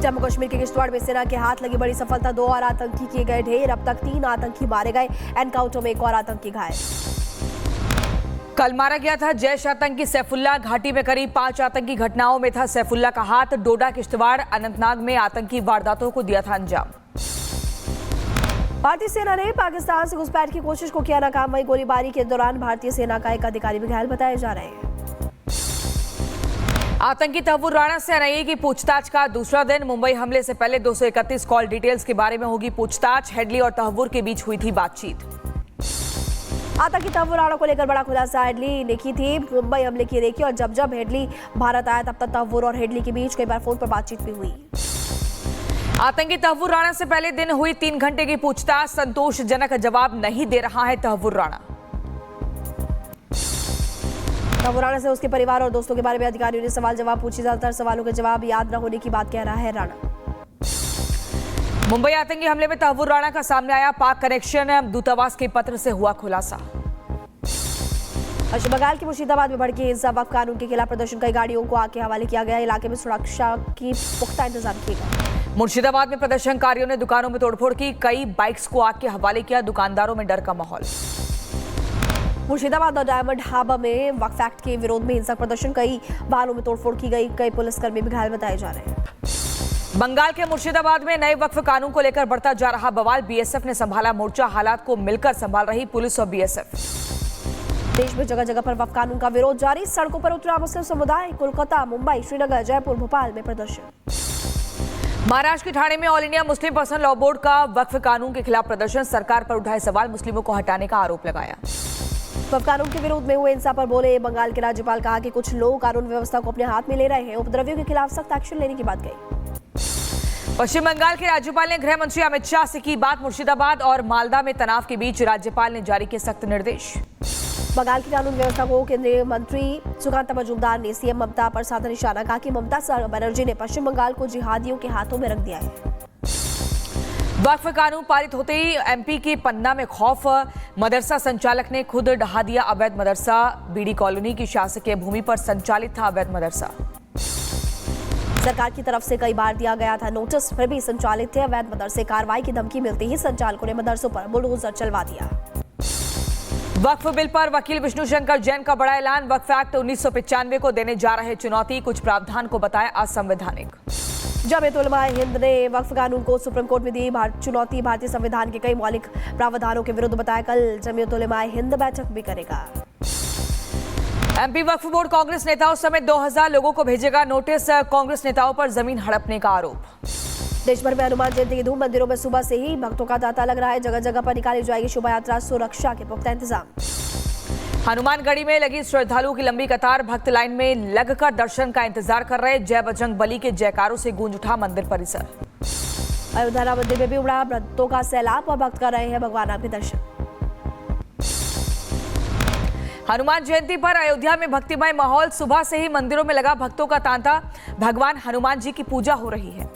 जम्मू कश्मीर के किश्तवाड़ में सेना के हाथ लगी बड़ी सफलता, 2 और आतंकी किए गए ढेर। अब तक 3 आतंकी मारे गए। एनकाउंटर में 1 और आतंकी घायल। कल मारा गया था जैश आतंकी सैफुल्ला। घाटी में करीब 5 आतंकी घटनाओं में था सैफुल्ला का हाथ। डोडा, किश्तवाड़, अनंतनाग में आतंकी वारदातों को दिया था अंजाम। भारतीय सेना ने पाकिस्तान से घुसपैठ की कोशिश को किया नाकाम। वहीं गोलीबारी के दौरान भारतीय सेना का एक अधिकारी भी घायल बताए जा रहे हैं। आतंकी तहव्वुर राणा से एनआईए की पूछताछ का दूसरा दिन। मुंबई हमले से पहले 231 कॉल डिटेल्स के बारे में होगी पूछताछ। हेडली और तहव्वुर के बीच हुई थी बातचीत। आतंकी तहव्वुर राणा को लेकर बड़ा खुलासा हेडली ने की थी। मुंबई हमले की रेखी और जब हेडली भारत आया तब तक तहव्वुर और हेडली के बीच कई बार फोन पर बातचीत भी हुई। आतंकी तहव्वुर राणा से पहले दिन हुई 3 घंटे की पूछताछ। संतोषजनक जवाब नहीं दे रहा है तहव्वुर राणा। तहव्वुर राणा से उसके परिवार और दोस्तों के बारे में अधिकारियों ने सवाल जवाब पूछे। ज्यादातर सवालों के जवाब याद न होने की बात कह रहा है राणा। मुंबई आतंकी हमले में तहव्वुर राणा का सामने आया पाक कनेक्शन। दूतावास के पत्र से हुआ खुलासा। पश्चिम बंगाल के मुर्शिदाबाद में भड़की हिंसा। वक्फ कानून के खिलाफ प्रदर्शन कई गाड़ियों को आग के हवाले किया गया। इलाके में सुरक्षा की पुख्ता इंतजाम किए गए। मुर्शिदाबाद में प्रदर्शनकारियों ने दुकानों में तोड़फोड़ की। कई बाइक्स को आग के हवाले किया। दुकानदारों में डर का माहौल। मुर्शिदाबाद और डायमंड हार्बर में वक्फ एक्ट के विरोध में हिंसक प्रदर्शन। कई वाहनों में तोड़फोड़ की गई। कई पुलिसकर्मी भी घायल बताए जा रहे हैं। बंगाल के मुर्शिदाबाद में नए वक्फ कानून को लेकर बढ़ता जा रहा बवाल। बीएसएफ ने संभाला मोर्चा। हालात को मिलकर संभाल रही पुलिस और बीएसएफ। देश में जगह जगह पर वक्फ कानून का विरोध जारी। सड़कों पर उतरा मुस्लिम समुदाय। कोलकाता, मुंबई, श्रीनगर, जयपुर, भोपाल में प्रदर्शन। महाराष्ट्र के ठाणे में all India Muslim personal law board का वक्फ कानून के खिलाफ प्रदर्शन। सरकार पर उठाए सवाल। मुस्लिमों को हटाने का आरोप लगाया। वक्फ कानून के विरोध में हुए हिंसा पर बोले बंगाल के राज्यपाल। कहा कि कुछ लोग कानून व्यवस्था को अपने हाथ में ले रहे हैं। उपद्रवियों के खिलाफ सख्त एक्शन लेने की बात कही। पश्चिम बंगाल के राज्यपाल ने गृह मंत्री अमित शाह से की बात। मुर्शिदाबाद और मालदा में तनाव के बीच राज्यपाल ने जारी किए सख्त निर्देश। बंगाल की कानून व्यवस्था को केंद्रीय मंत्री सुकांता मजूमदार ने सीएम ममता पर साधा निशाना। कहा कि ममता बनर्जी ने पश्चिम बंगाल को जिहादियों के हाथों में रख दिया है। वक्फ कानून पारित होते ही एमपी की पन्ना में खौफ। मदरसा संचालक ने खुद ढहा दिया अवैध मदरसा। बीडी कॉलोनी की शासकीय भूमि पर संचालित था अवैध मदरसा। सरकार की तरफ से कई बार दिया गया था नोटिस, फिर भी संचालित थे अवैध मदरसे। कार्रवाई की धमकी मिलते ही संचालकों ने मदरसों पर बुलडोजर चलवा दिया। वक्फ बिल पर वकील विष्णु शंकर जैन का बड़ा ऐलान। वक्फ एक्ट 1995 को देने जा रहे चुनौती। कुछ प्रावधान को बताया असंवैधानिक। जमीयत उलमा हिंद ने वक्फ कानून को सुप्रीम कोर्ट में दी चुनौती। भारतीय संविधान के कई मौलिक प्रावधानों के विरुद्ध बताया। कल जमीयत उलमा हिंद बैठक भी करेगा। एमपी वक्फ बोर्ड कांग्रेस नेताओं समेत 2000 लोगों को भेजेगा नोटिस। कांग्रेस नेताओं पर जमीन हड़पने का आरोप। देश भर में हनुमान जयंती की धूम। मंदिरों में सुबह से ही भक्तों का तांता लग रहा है। जगह जगह पर निकाली जाएगी शोभा यात्रा। सुरक्षा के पुख्ता इंतजाम। हनुमानगढ़ी में लगी श्रद्धालुओं की लंबी कतार। भक्त लाइन में लगकर दर्शन का इंतजार कर रहे। जय बजरंग बली के जयकारों से गूंज उठा मंदिर परिसर। अयोध्या मंदिर में भी उमड़ा भक्तों का सैलाब और भक्त कर रहे हैं भगवान के दर्शन। हनुमान जयंती पर अयोध्या में भक्तिमय माहौल। सुबह से ही मंदिरों में लगा भक्तों का तांता। भगवान हनुमान जी की पूजा हो रही है।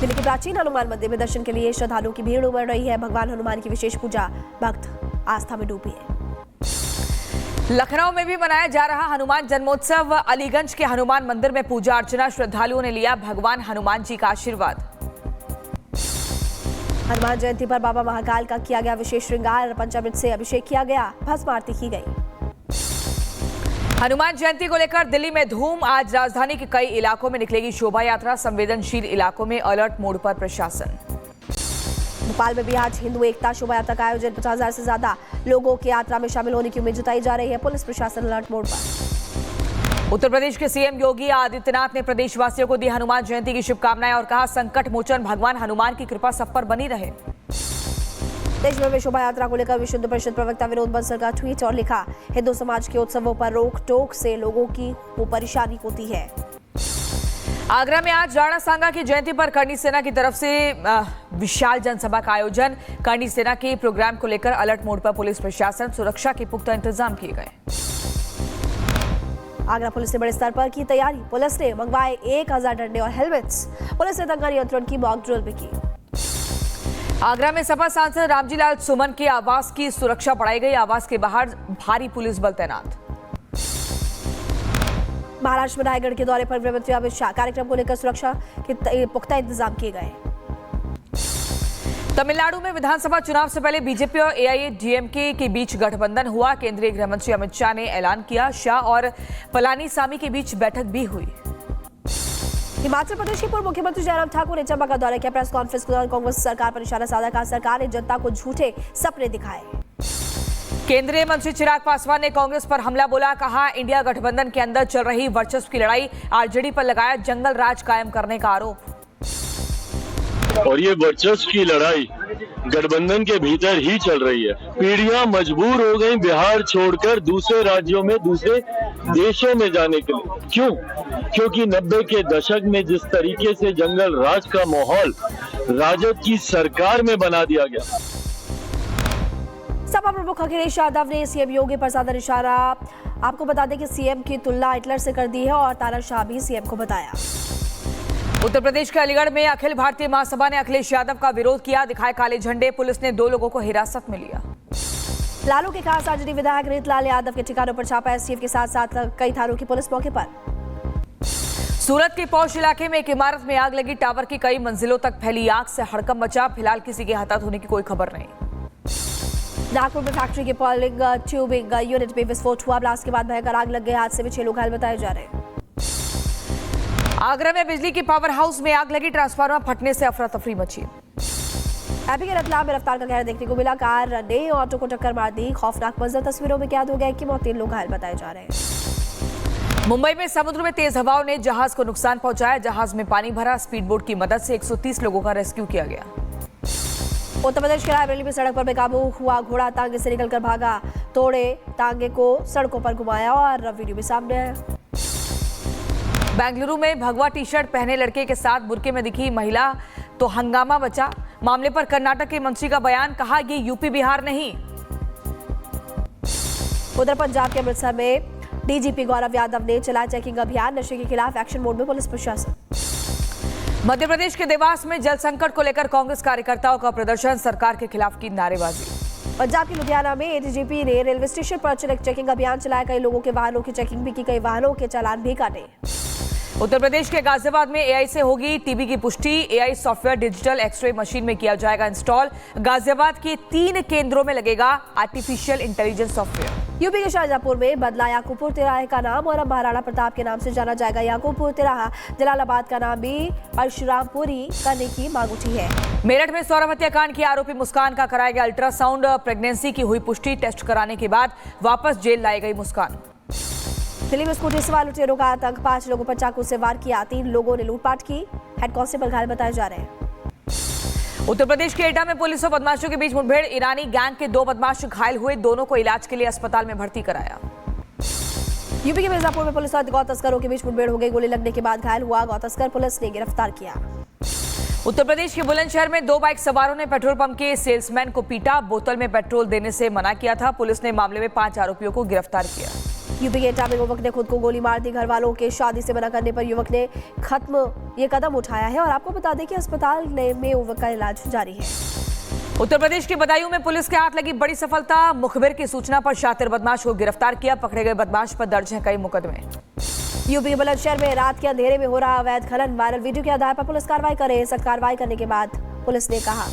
दिल्ली के प्राचीन हनुमान मंदिर में दर्शन के लिए श्रद्धालुओं की भीड़ उमड़ रही है। भगवान हनुमान की विशेष पूजा। भक्त आस्था में डूबे हैं। लखनऊ में भी मनाया जा रहा हनुमान जन्मोत्सव। अलीगंज के हनुमान मंदिर में पूजा अर्चना। श्रद्धालुओं ने लिया भगवान हनुमान जी का आशीर्वाद। हनुमान जयंती पर बाबा महाकाल का किया गया विशेष श्रृंगार। पंचामृत से अभिषेक किया गया। भस्म आरती की गई। हनुमान जयंती को लेकर दिल्ली में धूम। आज राजधानी के कई इलाकों में निकलेगी शोभा यात्रा। संवेदनशील इलाकों में अलर्ट मोड पर प्रशासन। भोपाल में भी आज हिंदू एकता शोभा यात्रा का आयोजन। 50,000 से ज्यादा लोगों की यात्रा में शामिल होने की उम्मीद जताई जा रही है। पुलिस प्रशासन अलर्ट मोड पर। उत्तर प्रदेश के सीएम योगी आदित्यनाथ ने प्रदेशवासियों को दी हनुमान जयंती की शुभकामनाएं और कहा संकट मोचन भगवान हनुमान की कृपा सब पर बनी रहे। देश में शोभा यात्रा को लेकर विश्व हिंदू परिषद प्रवक्ता विनोद बंसल का ट्वीट और लिखा हिंदू समाज के उत्सवों पर रोक टोक से लोगों की वो परेशानी होती है। आगरा में आज राणा सांगा की जयंती पर करनी सेना की तरफ से विशाल जनसभा का आयोजन। करनी सेना के प्रोग्राम को लेकर अलर्ट मोड पर पुलिस प्रशासन। सुरक्षा के पुख्ता इंतजाम किए गए। आगरा पुलिस ने बड़े स्तर पर की तैयारी। पुलिस ने मंगवाए 1000 डंडे और हेलमेट्स। पुलिस ने दंगा नियंत्रण की मॉक ड्रिल भी की। आगरा में सपा सांसद रामजी लाल सुमन के आवास की सुरक्षा बढ़ाई गई। आवास के बाहर भारी पुलिस बल तैनात। महाराष्ट्र में रायगढ़ के दौरे पर गृहमंत्री अमित शाह, कार्यक्रम को लेकर सुरक्षा के पुख्ता इंतजाम किए गए। तमिलनाडु में विधानसभा चुनाव से पहले बीजेपी और एआईएडीएमके के बीच गठबंधन हुआ। केंद्रीय गृहमंत्री अमित शाह ने ऐलान किया। शाह और पलानीसामी के बीच बैठक भी हुई। हिमाचल प्रदेश के पूर्व मुख्यमंत्री जयराम ठाकुर ने चंबा का दौरा किया। प्रेस कॉन्फ्रेंस के दौरान कांग्रेस सरकार पर निशाना साधा। कहा, सरकार ने जनता को झूठे सपने दिखाए। केंद्रीय मंत्री चिराग पासवान ने कांग्रेस पर हमला बोला। कहा, इंडिया गठबंधन के अंदर चल रही वर्चस्व की लड़ाई। आरजेडी पर लगाया जंगल राज कायम करने का आरोप। और ये वर्चस्व की लड़ाई गठबंधन के भीतर ही चल रही है। पीढ़ियां मजबूर हो गई बिहार छोड़कर दूसरे राज्यों में, दूसरे देशों में जाने के लिए। क्यों? क्योंकि 90 के दशक में जिस तरीके से जंगल राज का माहौल राजद की सरकार में बना दिया गया। सपा प्रमुख अखिलेश यादव ने सीएम योगी पर साधा निशाना। आपको बता दें कि सीएम की तुलना हिटलर से कर दी है और तानाशाह भी सीएम को बताया। उत्तर प्रदेश के अलीगढ़ में अखिल भारतीय महासभा ने अखिलेश यादव का विरोध किया। दिखाए काले झंडे। पुलिस ने 2 लोगों को हिरासत में लिया। लालू के खास आरजेडी विधायक रीतलाल यादव के ठिकानों पर छापा। एसटीएफ के साथ साथ कई थानों की पुलिस मौके पर। सूरत के पौष इलाके में एक इमारत में आग लगी। टावर की कई मंजिलों तक फैली आग से हड़कंप मचा। फिलहाल किसी के हताहत होने की कोई खबर नहीं। नागपुर में फैक्ट्री के पॉलिंग ट्यूबिंग यूनिट में विस्फोट हुआ। ब्लास्ट के बाद भयंकर आग लग गई। हादसे में 6 लोग घायल बताए जा रहे हैं। आगरा में बिजली की पावर हाउस में आग लगी। ट्रांसफार्मर फटने से अफरा तफरी मची। एपी के रतलाम में रफ्तार का कहर देखने को मिला। कार ने ऑटो को टक्कर मार दी। खौफनाक मंजर तस्वीरों में कैद हो गया। 3 लोग घायल बताए जा रहे हैं। मुंबई में समुद्र में तेज हवाओं ने जहाज को नुकसान पहुंचाया। जहाज में पानी भरा। स्पीड बोट की मदद से 130 लोगों का रेस्क्यू किया गया। उत्तर प्रदेश के रायबरेली में सड़क पर बेकाबू हुआ घोड़ा तांगे से निकलकर भागा। तोड़े तांगे को सड़कों पर घुमाया और वीडियो भी सामने आया। बेंगलुरु में भगवा टी शर्ट पहने लड़के के साथ बुर्के में दिखी महिला तो हंगामा बचा। मामले पर कर्नाटक के मंत्री का बयान। कहा, ये यूपी बिहार नहीं। उधर पंजाब के अमृतसर में डीजीपी गौरव यादव ने चलाया चेकिंग अभियान। नशे के खिलाफ एक्शन मोड में पुलिस प्रशासन। मध्य प्रदेश के देवास में जल संकट को लेकर कांग्रेस कार्यकर्ताओं का प्रदर्शन। सरकार के खिलाफ की नारेबाजी। पंजाब के लुधियाना में एडीजीपी ने रेलवे स्टेशन पर चेकिंग अभियान चलाया। कई लोगों के वाहनों की चेकिंग भी की। कई वाहनों के चालान भी काटे। उत्तर प्रदेश के गाजियाबाद में एआई से होगी टीबी की पुष्टि। AI software digital x-ray machine में किया जाएगा इंस्टॉल। गाजियाबाद के 3 केंद्रों में लगेगा आर्टिफिशियल इंटेलिजेंस सॉफ्टवेयर। यूपी के शाहजहांपुर में बदला याकूबपुर तिराहे का नाम और अब महाराणा प्रताप के नाम से जाना जाएगा। याकूबपुर तिराहा जलालाबाद का नाम भी परशुरामपुरी करने की मांग उठी है। मेरठ में सौरभ हत्याकांड की आरोपी मुस्कान का कराया गया अल्ट्रासाउंड। प्रेगनेंसी की हुई पुष्टि। टेस्ट कराने के बाद वापस जेल लाई गई मुस्कान। दिल्ली में स्कूटी सवार लुटेरों का आतंक। 5 लोगों पर चाकू से वार किया। 3 लोगों ने लूटपाट की। हेड कांस्टेबल घायल बताए जा रहे हैं। उत्तर प्रदेश के एटा में पुलिस और बदमाशों के बीच मुठभेड़। ईरानी गैंग के 2 बदमाश घायल हुए। दोनों को इलाज के लिए अस्पताल में भर्ती कराया। यूपी के मिर्जापुर में पुलिस और गौ तस्करों के बीच मुठभेड़ हो गई। गोली लगने के बाद घायल हुआ गौ तस्कर। पुलिस ने गिरफ्तार किया। उत्तर प्रदेश के बुलंदशहर में 2 बाइक सवारों ने पेट्रोल पंप के सेल्समैन को पीटा। बोतल में पेट्रोल देने से मना किया था। पुलिस ने मामले में 5 आरोपियों को गिरफ्तार किया। यूपी के एटा में युवक ने खुद को गोली मार दी। घर वालों के शादी से मना करने पर युवक ने ये कदम उठाया है और आपको बता दें कि अस्पताल में युवक का इलाज जारी है। उत्तर प्रदेश के बदायूं में पुलिस के हाथ लगी बड़ी सफलता। मुखबिर की सूचना पर शातिर बदमाश को गिरफ्तार किया। पकड़े गए बदमाश पर दर्ज हैं कई मुकदमे। यूपी के बुलंदशहर में रात के अंधेरे में हो रहा अवैध खनन। वायरल वीडियो के आधार पर पुलिस कार्रवाई करे। सख्त कार्रवाई करने के बाद पुलिस ने कहा।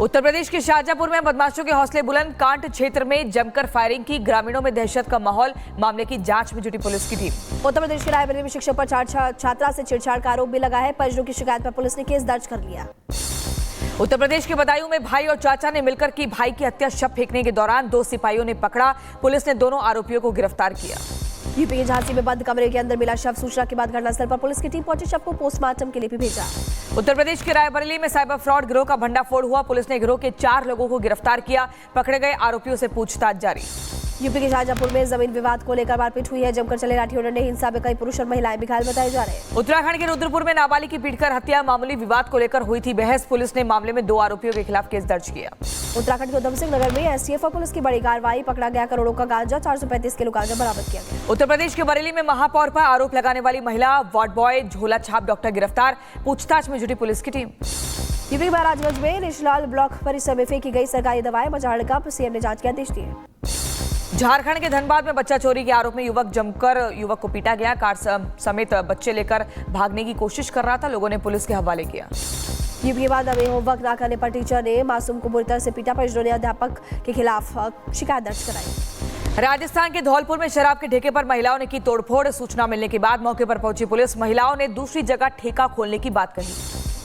उत्तर प्रदेश के शाहजहांपुर में बदमाशों के हौसले बुलंद। कांट क्षेत्र में जमकर फायरिंग की। ग्रामीणों में दहशत का माहौल। मामले की जांच में जुटी पुलिस की टीम। उत्तर प्रदेश के रायबरेली में शिक्षक पर छात्रा से छेड़छाड़ का आरोप भी लगा है। परिजनों की शिकायत पर पुलिस ने केस दर्ज कर लिया। उत्तर प्रदेश के बदायूं में भाई और चाचा ने मिलकर की भाई की हत्या। शव फेंकने के दौरान 2 सिपाहियों ने पकड़ा। पुलिस ने दोनों आरोपियों को गिरफ्तार किया। यूपी के झांसी में बंद कमरे के अंदर मिला शव। सूचना के बाद घटनास्थल पर पुलिस की टीम पहुंची। शव को पोस्टमार्टम के लिए भी भेजा। उत्तर प्रदेश के रायबरेली में साइबर फ्रॉड गिरोह का भंडाफोड़ हुआ। पुलिस ने गिरोह के 4 लोगों को गिरफ्तार किया। पकड़े गए आरोपियों से पूछताछ जारी। यूपी के शाहजहांपुर में जमीन विवाद को लेकर मारपीट हुई है। जमकर चले लाठी और डंडे हिंसा में कई पुरुष और महिलाएं भी घायल बताए जा रहे हैं। उत्तराखंड के रुद्रपुर में नाबालिग की पीटकर हत्या। मामूली विवाद को लेकर हुई थी बहस। पुलिस ने मामले में 2 आरोपियों के खिलाफ केस दर्ज किया। उत्तराखंड के उधम सिंह नगर में एसटीएफ और पुलिस की बड़ी कार्रवाई। पकड़ा गया करोड़ों का गांजा। 435 किलो गांजा बरामद किया गया। उत्तर प्रदेश के बरेली में महापौर पर आरोप लगाने वाली महिला वार्ड बॉय झोला छाप डॉक्टर गिरफ्तार। पूछताछ में जुटी पुलिस की टीम। यूपी के महाराजगंज में निशलाल ब्लॉक परिसर में फेंकी गई सरकारी दवाएं। मचा हड़कंप। सीएम ने जांच के आदेश दिए। झारखंड के धनबाद में बच्चा चोरी के आरोप में युवक को पीटा गया। कार समेत बच्चे लेकर भागने की कोशिश कर रहा था। लोगों ने पुलिस के हवाले किया। यूपी के बाद अभी होमवर्क न करने पर टीचर ने मासूम को बुरी तरह से पीटा। परिजनों ने अध्यापक के खिलाफ शिकायत दर्ज कराई। राजस्थान के धौलपुर में शराब के ठेके पर महिलाओं ने की तोड़फोड़। सूचना मिलने के बाद मौके पर पहुंची पुलिस। महिलाओं ने दूसरी जगह ठेका खोलने की बात कही।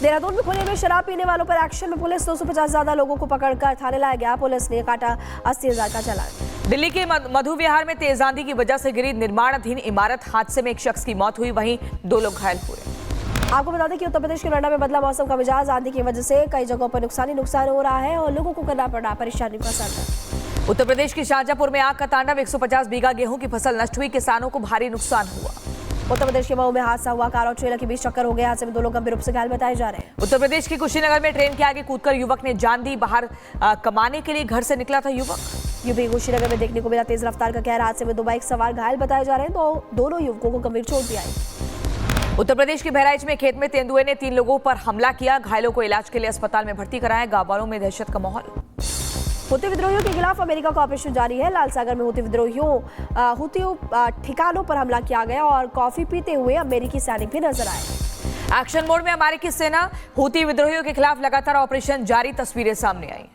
देहरादून में खुले में शराब पीने वालों पर एक्शन में पुलिस 250 ज्यादा लोगों को पकड़कर थाने लाया गया। पुलिस ने काटा 80,000 का चालान। दिल्ली के मधु विहार में तेज आंधी की वजह से गिरी निर्माणाधीन इमारत। हादसे में एक शख्स की मौत हुई, वहीं 2 लोग घायल हुए। आपको बता दें कि उत्तर प्रदेश के नोएडा में बदला मौसम का मिजाज। आंधी की वजह से कई जगहों पर नुकसान हो रहा है और लोगों को करना पड़ा परेशानी का सामना। उत्तर प्रदेश के शाहजहांपुर में आग का तांडव। 150 बीघा गेहूं की फसल नष्ट हुई। किसानों को भारी नुकसान हुआ। उत्तर प्रदेश के मऊ में हादसा हुआ। कार और ट्रेलर के बीच टक्कर हो गया। हादसे में 2 लोग गंभीर रूप से घायल बताए जा रहे हैं। उत्तर प्रदेश के कुशीनगर में ट्रेन के आगे कूदकर युवक ने जान दी। बाहर कमाने के लिए घर से निकला था युवक। यूपी कुशीनगर में देखने को मिला तेज रफ्तार का कहर। हादसे में 2 बाइक सवार घायल बताए जा रहे हैं। तो दोनों युवकों को गंभीर चोट भी आई। उत्तर प्रदेश के बहराइच में खेत में तेंदुए ने 3 लोगों पर हमला किया। घायलों को इलाज के लिए अस्पताल में भर्ती कराया। गांव वालों में दहशत का माहौल। हुती विद्रोहियों के खिलाफ अमेरिका का ऑपरेशन जारी है। लाल सागर में हुती ठिकानों पर हमला किया गया और कॉफी पीते हुए अमेरिकी सैनिक भी नजर आए। एक्शन मोड में अमेरिकी सेना। हुती विद्रोहियों के खिलाफ लगातार ऑपरेशन जारी। तस्वीरें सामने आई।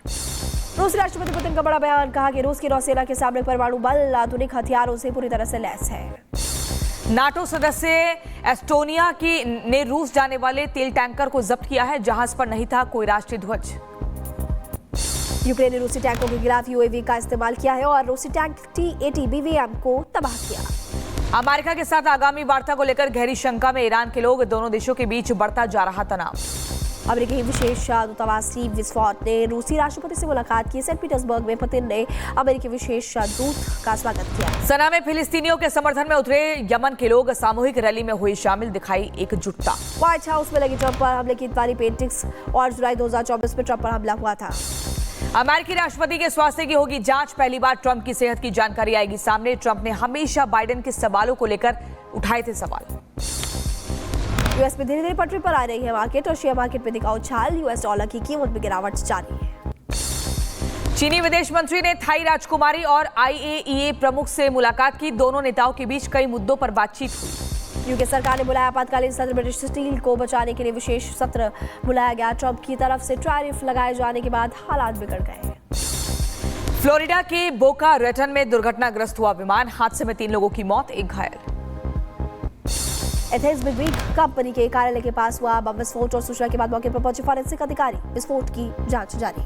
रूसी राष्ट्रपति पुतिन का बड़ा बयान। कहा कि रूस की नौसेना के सामने परमाणु बल आधुनिक हथियारों से पूरी तरह से लैस है। नाटो सदस्य एस्टोनिया ने रूस जाने वाले तेल टैंकर को जब्त किया है। जहाज पर नहीं था कोई राष्ट्रीय ध्वज। यूक्रेन ने रूसी टैंकों के खिलाफ यूएवी का इस्तेमाल किया है और रूसी टैंक T-80 BVM को तबाह किया। अमेरिका के साथ आगामी वार्ता को लेकर गहरी शंका में ईरान के लोग। दोनों देशों के बीच बढ़ता जा रहा तनाव। अमेरिकी विशेष दूतावास स्टीव विस्फोर्ड ने रूसी राष्ट्रपति से मुलाकात की। सेंट पीटर्सबर्ग में पुतिन ने अमेरिकी विशेष दूत का स्वागत किया। सना में फिलिस्तीनियों के समर्थन में उतरे यमन के लोग। सामूहिक रैली में हुई शामिल, दिखाई एकजुटता। व्हाइट हाउस में लगी ट्रंप पर हमले की इतवारी पेंटिंग्स। और जुलाई 2024 में ट्रंप पर हमला हुआ था। अमेरिकी राष्ट्रपति के स्वास्थ्य की होगी जांच। पहली बार ट्रंप की सेहत की जानकारी आएगी सामने। ट्रंप ने हमेशा बाइडेन के सवालों को लेकर उठाए थे सवाल। यूएस में धीरे धीरे पटरी पर आ रही है मार्केट और शेयर मार्केट में दिखा उछाल। यूएस डॉलर की कीमत में गिरावट जारी है। चीनी विदेश मंत्री ने थाई राजकुमारी और IAEA प्रमुख से मुलाकात की। दोनों नेताओं के बीच कई मुद्दों पर बातचीत हुई। यूके सरकार ने बुलाया आपातकालीन सत्र। ब्रिटिश स्टील को बचाने के लिए विशेष सत्र बुलाया गया। ट्रंप की तरफ से टैरिफ लगाए जाने के बाद हालात बिगड़ गए। फ्लोरिडा के बोका रेटन में दुर्घटनाग्रस्त हुआ विमान। हादसे में 3 लोगों की मौत, 1 घायल। एथेंस में ग्रीक कंपनी के कार्यालय के पास हुआ बम विस्फोट और सूचना के बाद मौके पर पहुंचे फॉरेंसिक अधिकारी। विस्फोट की जांच जारी।